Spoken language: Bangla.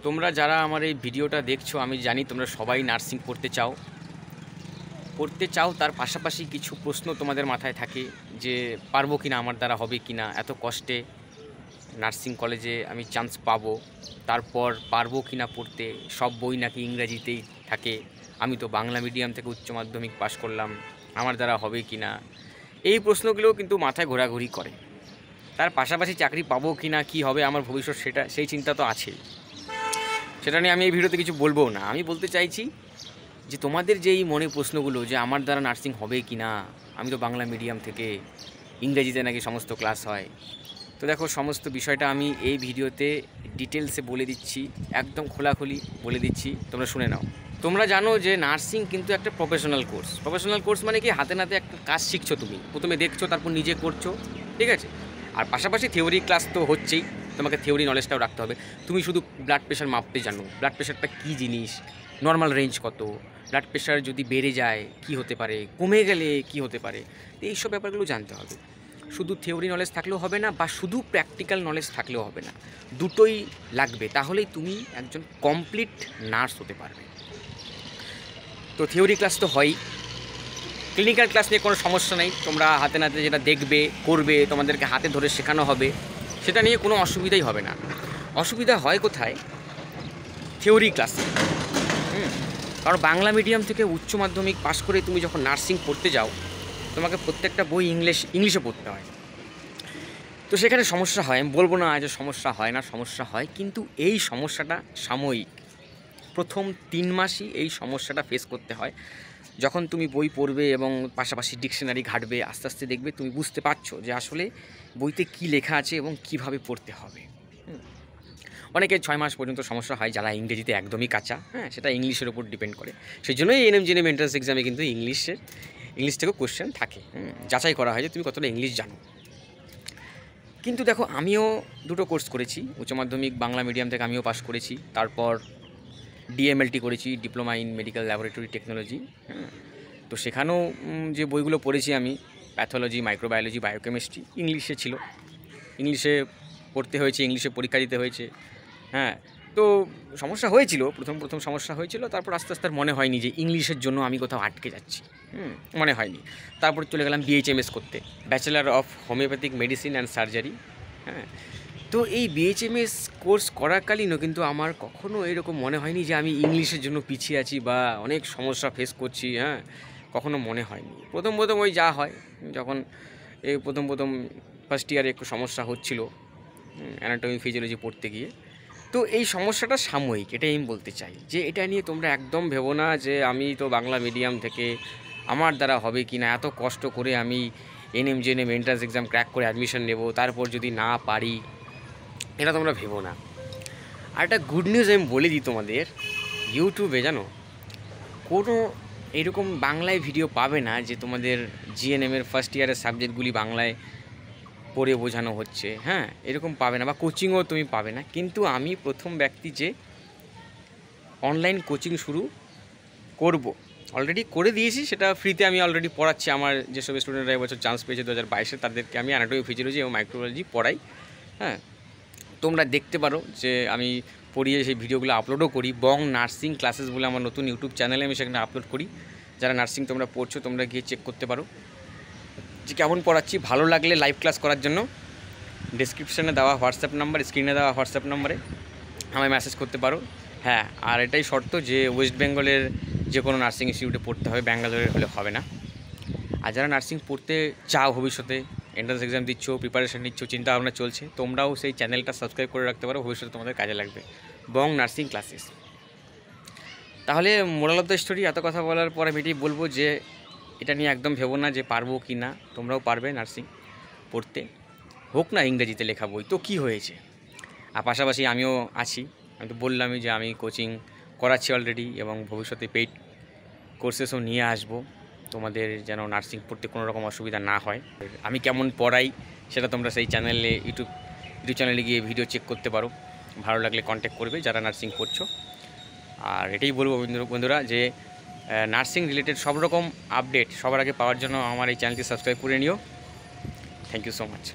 তোমরা যারা আমার এই ভিডিওটা দেখছো, আমি জানি তোমরা সবাই নার্সিং পড়তে চাও। তার পাশাপাশি কিছু প্রশ্ন তোমাদের মাথায় থাকে যে পারবো কিনা, আমার দ্বারা হবে কিনা, এত কষ্টে নার্সিং কলেজে আমি চান্স পাবো, তারপর পারবো কিনা পড়তে, সব বই নাকি ইংরাজিতেই থাকে, আমি তো বাংলা মিডিয়াম থেকে উচ্চ মাধ্যমিক পাশ করলাম, আমার দ্বারা হবে কিনা, এই প্রশ্নগুলোও কিন্তু মাথায় ঘোরাঘুরি করে। তার পাশাপাশি চাকরি পাবো কিনা, কি হবে আমার ভবিষ্যৎ, সেই চিন্তা তো আছেই। সেটা নিয়ে আমি এই ভিডিওতে কিছু বলবো না। আমি বলতে চাইছি যে তোমাদের যে এই মনে প্রশ্নগুলো যে আমার দ্বারা নার্সিং হবে কি না, আমি তো বাংলা মিডিয়াম থেকে, ইংরেজিতে নাকি সমস্ত ক্লাস হয়, তো দেখো সমস্ত বিষয়টা আমি এই ভিডিওতে ডিটেলসে বলে দিচ্ছি, একদম খোলাখুলি বলে দিচ্ছি, তোমরা শুনে নাও। তোমরা জানো যে নার্সিং কিন্তু একটা প্রফেশনাল কোর্স মানে কি, হাতে নাতে একটা কাজ শিখছো, তুমি প্রথমে দেখছো তারপর নিজে করছো, ঠিক আছে। আর পাশাপাশি থিওরি ক্লাস তো হচ্ছেই, তোমাকে থিওরি নলেজটাও রাখতে হবে। তুমি শুধু ব্লাড প্রেশার মাপতে জানো, ব্লাড প্রেশারটা কী জিনিস, নর্মাল রেঞ্জ কত, ব্লাড প্রেশার যদি বেড়ে যায় কি হতে পারে, কমে গেলে কি হতে পারে, এইসব ব্যাপারগুলো জানতে হবে। শুধু থিওরি নলেজ থাকলেও হবে না, বা শুধু প্র্যাকটিক্যাল নলেজ থাকলেও হবে না, দুটোই লাগবে, তাহলেই তুমি একজন কমপ্লিট নার্স হতে পারবে। তো থিওরি ক্লাস তো হয়ই, ক্লিনিক্যাল ক্লাস নিয়ে কোনো সমস্যা নেই, তোমরা হাতে নাতে যেটা দেখবে করবে, তোমাদেরকে হাতে ধরে শেখানো হবে, সেটা নিয়ে কোনো অসুবিধাই হবে না। অসুবিধা হয় কোথায়? থিওরি ক্লাসে। কারণ বাংলা মিডিয়াম থেকে উচ্চ মাধ্যমিক পাশ করে তুমি যখন নার্সিং পড়তে যাও, তোমাকে প্রত্যেকটা বই ইংলিশে পড়তে হয়। তো সেখানে সমস্যা হয়, আমি বলবো না যে সমস্যা হয় না, সমস্যা হয়, কিন্তু এই সমস্যাটা সাময়িক। প্রথম 3 মাসই এই সমস্যাটা ফেস করতে হয়। যখন তুমি বই পড়বে এবং পাশাপাশি ডিকশনারি ঘাঁটবে, আস্তে আস্তে দেখবে তুমি বুঝতে পারছো যে আসলে বইতে কি লেখা আছে এবং কিভাবে পড়তে হবে। অনেকে 6 মাস পর্যন্ত সমস্যা হয়, যারা ইংরেজিতে একদমই কাঁচা, সেটা ইংলিশের উপর ডিপেন্ড করে। সেই জন্যই ANM GNM এন্ট্রান্স এক্সামে কিন্তু ইংলিশ থেকেও কোশ্চেন থাকে, যাচাই করা হয় যে তুমি কতটা ইংলিশ জানো। কিন্তু দেখো, আমিও দুটো কোর্স করেছি, উচ্চ মাধ্যমিক বাংলা মিডিয়াম থেকে আমিও পাশ করেছি, তারপর DMLT করেছি, diploma in medical laboratory technology. তো সেখানেও যে বইগুলো পড়েছি আমি, প্যাথোলজি, মাইক্রোবায়োলজি, বায়োকেমিস্ট্রি, ইংলিশে ছিল, ইংলিশে পড়তে হয়েছে, ইংলিশে পরীক্ষা দিতে হয়েছে। তো সমস্যা হয়েছিল, প্রথম সমস্যা হয়েছিল, তারপর আস্তে আস্তে মনে হয়নি যে ইংলিশের জন্য আমি কোথাও আটকে যাচ্ছি, মনে হয়নি। তারপর চলে গেলাম BHMS করতে, bachelor of homeopathic medicine and surgery. তো এই BHMS কোর্স করাকালীনও কিন্তু আমার কখনো এরকম মনে হয়নি যে আমি ইংলিশের জন্য পিছিয়ে আছি বা অনেক সমস্যা ফেস করছি, কখনো মনে হয়নি। প্রথম ওই যা হয়, যখন এই প্রথম ফার্স্ট ইয়ারে একটু সমস্যা হচ্ছিল অ্যানাটমি ফিজিওলজি পড়তে গিয়ে। তো এই সমস্যাটা সাময়িক, এটাই আমি বলতে চাই, যে এটা নিয়ে তোমরা একদম ভেবো না যে আমি তো বাংলা মিডিয়াম থেকে, আমার দ্বারা হবে কি না, এত কষ্ট করে আমি ANM GNM entrance exam crack করে অ্যাডমিশন নেব, তারপর যদি না পারি, এটা তোমরা ভেবো না। আর একটা গুড নিউজ আমি বলে দিই তোমাদের, ইউটিউবে জানো কোনো এরকম বাংলায় ভিডিও পাবে না যে তোমাদের GNM-এর ফার্স্ট ইয়ারের সাবজেক্টগুলি বাংলায় পড়ে বোঝানো হচ্ছে, এরকম পাবে না, বা কোচিংও তুমি পাবে না। কিন্তু আমি প্রথম ব্যক্তি যে অনলাইন কোচিং শুরু করব, অলরেডি করে দিয়েছি, সেটা ফ্রিতে আমি অলরেডি পড়াচ্ছি। আমার যেসব স্টুডেন্টরা এবছর চান্স পেয়েছে 2022-এ, তাদেরকে আমি অ্যানাটমি ফিজিওলজি এবং মাইক্রোবায়োলজি পড়াই। তোমরা দেখতে পারো যে আমি পড়িয়ে সেই ভিডিওগুলো আপলোডও করি। বং নার্সিং ক্লাসেস বলে আমার নতুন ইউটিউব চ্যানেলে আমি সেখানে আপলোড করি। যারা নার্সিং তোমরা পড়ছো, তোমরা গিয়ে চেক করতে পারো যে কেমন পড়াচ্ছি। ভালো লাগলে লাইভ ক্লাস করার জন্য ডেসক্রিপশানে দেওয়া হোয়াটসঅ্যাপ নাম্বার, স্ক্রিনে দেওয়া হোয়াটসঅ্যাপ নাম্বারে আমায় মেসেজ করতে পারো। আর এটাই শর্ত যে ওয়েস্ট বেঙ্গলের যে কোনো নার্সিং ইনস্টিটিউটে পড়তে হবে, ব্যাঙ্গালোরের হলে হবে না। আর যারা নার্সিং পড়তে চাও, ভবিষ্যতে এন্ট্রান্স এক্সাম দিচ্ছ, প্রিপারেশন নিচ্ছ, চিন্তা ভাবনা চলছে, তোমরাও সেই চ্যানেলটা সাবস্ক্রাইব করে রাখতে পারো, ভবিষ্যতে তোমাদের কাজে লাগবে, বং নার্সিং ক্লাসেস। তাহলে মোরাল অফ দ্য স্টোরি, এত কথা বলার পর আমি এটাই বলবো যে এটা নিয়ে একদম ভেবো না যে পারবো কি না, তোমরাও পারবে নার্সিং পড়তে, হোক না ইংরেজিতে লেখা বই, তো কী হয়েছে। আর পাশাপাশি আমিও আছি, আমি তো বললামই যে আমি কোচিং করাচ্ছি অলরেডি, এবং ভবিষ্যতে পেইড কোর্সেসও নিয়ে আসবো, তোমাদের যেন নার্সিং পড়তে কোনো রকম অসুবিধা না হয়। আমি কেমন পড়াই সেটা তোমরা সেই চ্যানেলে, ইউটিউব চ্যানেলে গিয়ে ভিডিও চেক করতে পারো। ভালো লাগলে কন্ট্যাক্ট করবে যারা নার্সিং পড়ছো। আর এটাই বলবো বন্ধুরা যে নার্সিং রিলেটেড সব রকম আপডেট সবার আগে পাওয়ার জন্য আমার এই চ্যানেলটি সাবস্ক্রাইব করে নিও। Thank you so much.